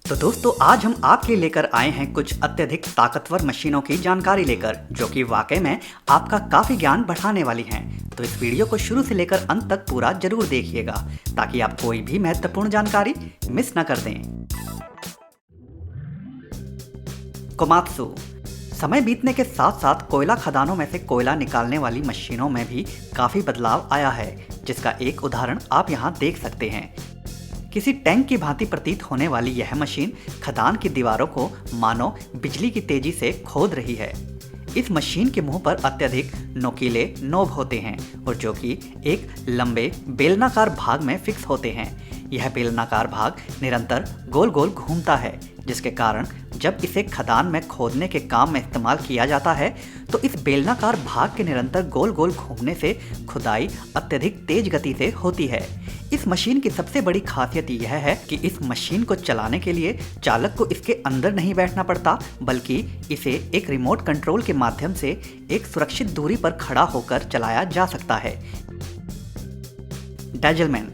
तो दोस्तों आज हम आपके लिए लेकर आए हैं कुछ अत्यधिक ताकतवर मशीनों की जानकारी लेकर, जो कि वाकई में आपका काफ़ी ज्ञान बढ़ाने वाली हैं। तो इस वीडियो को शुरू से लेकर अंत तक पूरा जरूर देखिएगा ताकि आप कोई भी महत्वपूर्ण जानकारी मिस न कर दें। कोमात्सु। समय बीतने के साथ साथ कोयला खदानों में से कोयला निकालने वाली मशीनों में भी काफ़ी बदलाव आया है, जिसका एक उदाहरण आप यहाँ देख सकते हैं। किसी टैंक की भांति प्रतीत होने वाली यह मशीन खदान की दीवारों को मानो बिजली की तेजी से खोद रही है। इस मशीन के मुंह पर अत्यधिक नोकीले नोब होते हैं और जो कि एक लंबे बेलनाकार भाग में फिक्स होते हैं। यह बेलनाकार भाग निरंतर गोल गोल घूमता है, जिसके कारण जब इसे खदान में खोदने के काम में इस्तेमाल किया जाता है तो इस बेलनाकार भाग के निरंतर गोल गोल घूमने से खुदाई अत्यधिक तेज गति से होती है। इस मशीन की सबसे बड़ी खासियत यह है कि इस मशीन को चलाने के लिए चालक को इसके अंदर नहीं बैठना पड़ता, बल्कि इसे एक रिमोट कंट्रोल के माध्यम से एक सुरक्षित दूरी पर खड़ा होकर चलाया जा सकता है। डैजलमैन।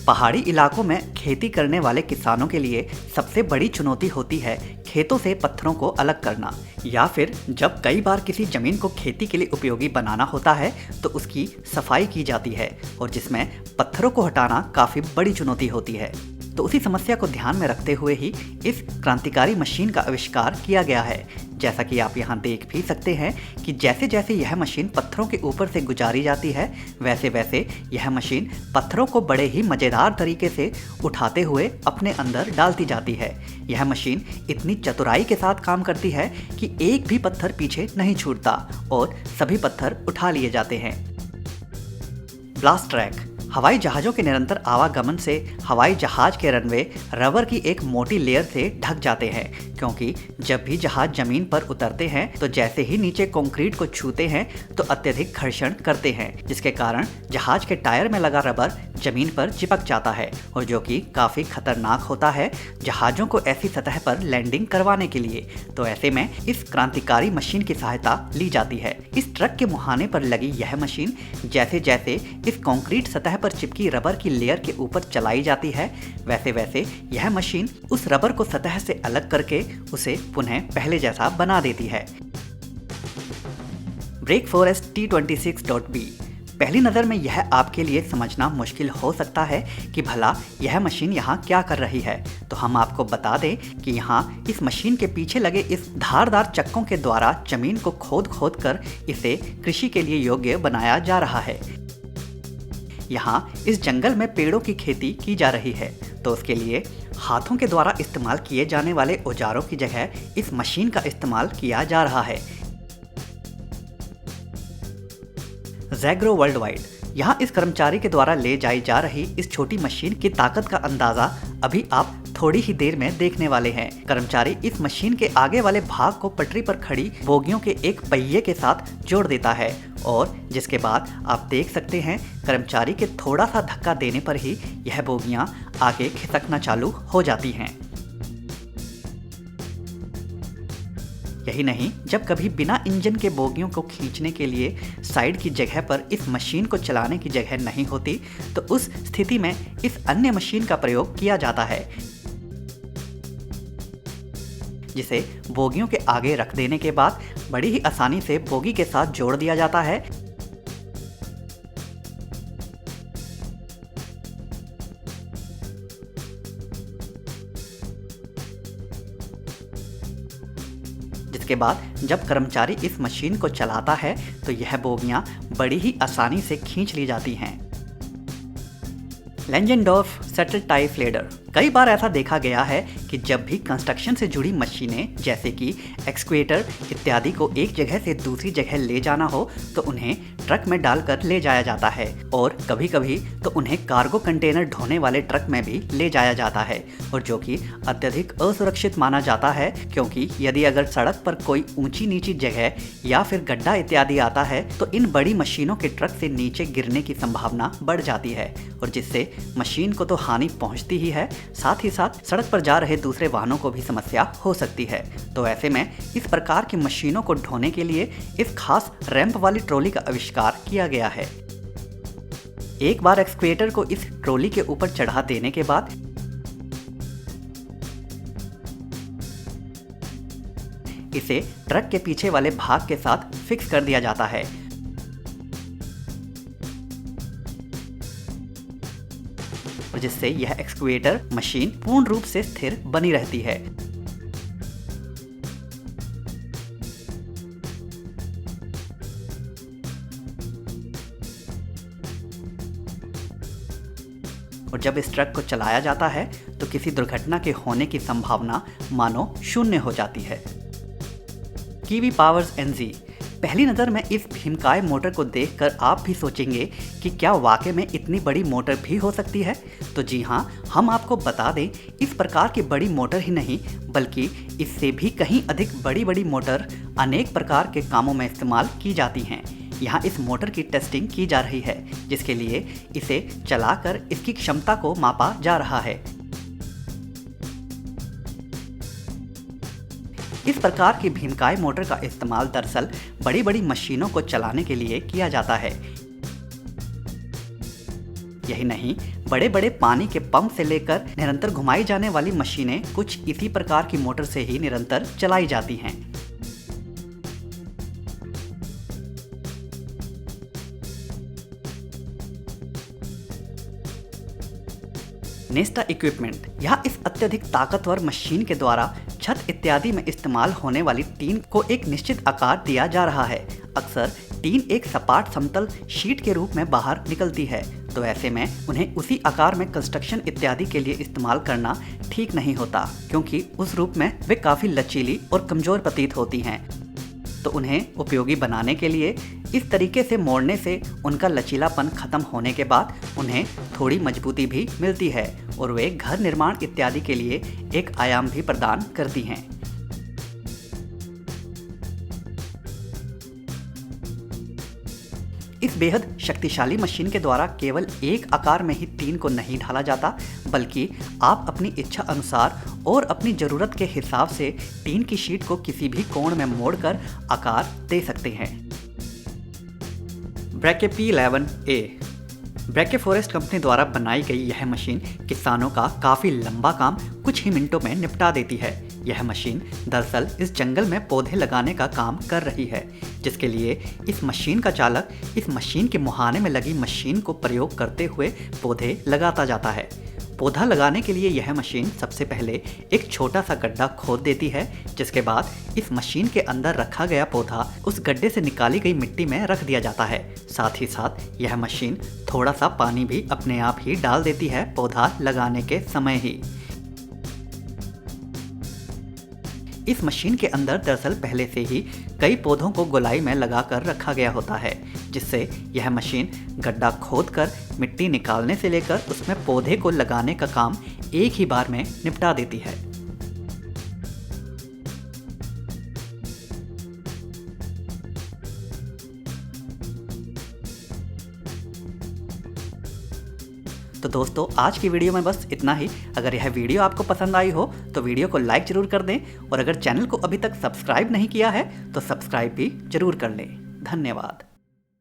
पहाड़ी इलाकों में खेती करने वाले किसानों के लिए सबसे बड़ी चुनौती होती है खेतों से पत्थरों को अलग करना, या फिर जब कई बार किसी जमीन को खेती के लिए उपयोगी बनाना होता है तो उसकी सफाई की जाती है और जिसमें पत्थरों को हटाना काफ़ी बड़ी चुनौती होती है। तो उसी समस्या को ध्यान में रखते हुए ही इस क्रांतिकारी मशीन का आविष्कार किया गया है। जैसा कि आप यहाँ देख भी सकते हैं कि जैसे जैसे यह मशीन पत्थरों के ऊपर से गुजारी जाती है, वैसे वैसे यह मशीन पत्थरों को बड़े ही मज़ेदार तरीके से उठाते हुए अपने अंदर डालती जाती है। यह मशीन इतनी चतुराई के साथ काम करती है कि एक भी पत्थर पीछे नहीं छूटता और सभी पत्थर उठा लिए जाते हैं। Blast track. हवाई जहाज़ों के निरंतर आवागमन से हवाई जहाज़ के रनवे रबर की एक मोटी लेयर से ढक जाते हैं, क्योंकि जब भी जहाज़ ज़मीन पर उतरते हैं तो जैसे ही नीचे कंक्रीट को छूते हैं तो अत्यधिक घर्षण करते हैं, जिसके कारण जहाज़ के टायर में लगा रबर ज़मीन पर चिपक जाता है और जो कि काफ़ी खतरनाक होता है जहाज़ों को ऐसी सतह पर लैंडिंग करवाने के लिए। तो ऐसे में इस क्रांतिकारी मशीन की सहायता ली जाती है। इस ट्रक के मुहाने पर लगी यह मशीन जैसे जैसे इस कंक्रीट सतह पर चिपकी रबर की लेयर के ऊपर चलाई जाती है, वैसे वैसे यह मशीन उस रबर को सतह से अलग करके उसे पुनः पहले जैसा बना देती है। Break forest T26.B। पहली नज़र में यह आपके लिए समझना मुश्किल हो सकता है कि भला यह मशीन यहाँ क्या कर रही है। तो हम आपको बता दें कि यहाँ इस मशीन के पीछे लगे इस धारदार चक्कों के द्वारा जमीन को खोद खोद कर इसे कृषि के लिए योग्य बनाया जा रहा है। यहाँ इस जंगल में पेड़ों की खेती की जा रही है, तो उसके लिए हाथों के द्वारा इस्तेमाल किए जाने वाले औजारों की जगह इस मशीन का इस्तेमाल किया जा रहा है। ज़ैग्रो वर्ल्ड वाइड। यहाँ इस कर्मचारी के द्वारा ले जाई जा रही इस छोटी मशीन की ताकत का अंदाज़ा अभी आप थोड़ी ही देर में देखने वाले हैं। कर्मचारी इस मशीन के आगे वाले भाग को पटरी पर खड़ी बोगियों के एक पहिए के साथ जोड़ देता है और जिसके बाद आप देख सकते हैं कर्मचारी के थोड़ा सा धक्का देने पर ही यह बोगियां आगे खिसकना चालू हो जाती हैं। यही नहीं, जब कभी बिना इंजन के बोगियों को खींचने के लिए साइड की जगह पर इस मशीन को चलाने की जगह नहीं होती तो उस स्थिति में इस अन्य मशीन का प्रयोग किया जाता है, जिसे बोगियों के आगे रख देने के बाद बड़ी ही आसानी से बोगी के साथ जोड़ दिया जाता है। जिसके बाद जब कर्मचारी इस मशीन को चलाता है तो यह बोगियां बड़ी ही आसानी से खींच ली जाती हैं। लैंजेंडोर्फ शटल टाइप लेडर। कई बार ऐसा देखा गया है कि जब भी कंस्ट्रक्शन से जुड़ी मशीनें जैसे कि एक्सकेवेटर इत्यादि को एक जगह से दूसरी जगह ले जाना हो तो उन्हें ट्रक में डालकर ले जाया जाता है और कभी कभी तो उन्हें कार्गो कंटेनर ढोने वाले ट्रक में भी ले जाया जाता है, और जो कि अत्यधिक असुरक्षित माना जाता है, क्योंकि यदि अगर सड़क पर कोई ऊंची नीची जगह या फिर गड्ढा इत्यादि आता है तो इन बड़ी मशीनों के ट्रक से नीचे गिरने की संभावना बढ़ जाती है और जिससे मशीन को तो हानि पहुंचती ही है, साथ ही साथ सड़क पर जा रहे दूसरे वाहनों को भी समस्या हो सकती है। तो ऐसे में इस प्रकार की मशीनों को ढोने के लिए इस खास रैंप वाली ट्रॉली का आविष्कार किया गया है। एक बार एक्सकेवेटर को इस ट्रॉली के ऊपर चढ़ा देने के बाद इसे ट्रक के पीछे वाले भाग के साथ फिक्स कर दिया जाता है और जिससे यह एक्सकवेटर मशीन पूर्ण रूप से स्थिर बनी रहती है। और जब इस ट्रक को चलाया जाता है तो किसी दुर्घटना के होने की संभावना मानो शून्य हो जाती है। कीवी पावर्स एनजी। पहली नज़र में इस भीमकाय मोटर को देखकर आप भी सोचेंगे कि क्या वाकई में इतनी बड़ी मोटर भी हो सकती है? तो जी हाँ, हम आपको बता दें, इस प्रकार की बड़ी मोटर ही नहीं बल्कि इससे भी कहीं अधिक बड़ी बड़ी मोटर अनेक प्रकार के कामों में इस्तेमाल की जाती हैं। यहाँ इस मोटर की टेस्टिंग की जा रही है, जिसके लिए इसे चलाकर इसकी क्षमता को मापा जा रहा है। इस प्रकार की भीमकाय मोटर का इस्तेमाल दरअसल बड़ी बड़ी मशीनों को चलाने के लिए किया जाता है। यही नहीं, बड़े बड़े पानी के पंप से लेकर निरंतर घुमाई जाने वाली मशीनें कुछ इसी प्रकार की मोटर से ही निरंतर चलाई जाती हैं। नेस्टा इक्विपमेंट। यहाँ इस अत्यधिक ताकतवर मशीन के द्वारा छत इत्यादि में इस्तेमाल होने वाली टीन को एक निश्चित आकार दिया जा रहा है। अक्सर टीन एक सपाट समतल शीट के रूप में बाहर निकलती है, तो ऐसे में उन्हें उसी आकार में कंस्ट्रक्शन इत्यादि के लिए इस्तेमाल करना ठीक नहीं होता, क्योंकि उस रूप में वे काफ़ी लचीली और कमज़ोर प्रतीत होती हैं। तो उन्हें उपयोगी बनाने के लिए इस तरीके से मोड़ने से उनका लचीलापन खत्म होने के बाद उन्हें थोड़ी मजबूती भी मिलती है और वे घर निर्माण इत्यादि के लिए एक आयाम भी प्रदान करती हैं। इस बेहद शक्तिशाली मशीन के द्वारा केवल एक आकार में ही टीन को नहीं ढाला जाता, बल्कि आप अपनी इच्छा अनुसार और अपनी ज़रूरत के हिसाब से टीन की शीट को किसी भी कोण में मोड़कर आकार दे सकते हैं। ब्रैके P11A। ब्रैके फॉरेस्ट कंपनी द्वारा बनाई गई यह मशीन किसानों का काफ़ी लंबा काम कुछ ही मिनटों में निपटा देती है। यह मशीन दरअसल इस जंगल में पौधे लगाने का काम कर रही है, जिसके लिए इस मशीन का चालक इस मशीन के मुहाने में लगी मशीन को प्रयोग करते हुए पौधे लगाता जाता है। पौधा लगाने के लिए यह मशीन सबसे पहले एक छोटा सा गड्ढा खोद देती है, जिसके बाद इस मशीन के अंदर रखा गया पौधा उस गड्ढे से निकाली गई मिट्टी में रख दिया जाता है। साथ ही साथ यह मशीन थोड़ा सा पानी भी अपने आप ही डाल देती है पौधा लगाने के समय ही। इस मशीन के अंदर दरअसल पहले से ही कई पौधों को गोलाई में लगाकर रखा गया होता है, जिससे यह मशीन गड्ढा खोदकर मिट्टी निकालने से लेकर उसमें पौधे को लगाने का काम एक ही बार में निपटा देती है। तो दोस्तों, आज की वीडियो में बस इतना ही। अगर यह वीडियो आपको पसंद आई हो तो वीडियो को लाइक जरूर कर दें और अगर चैनल को अभी तक सब्सक्राइब नहीं किया है तो सब्सक्राइब भी जरूर कर लें। धन्यवाद।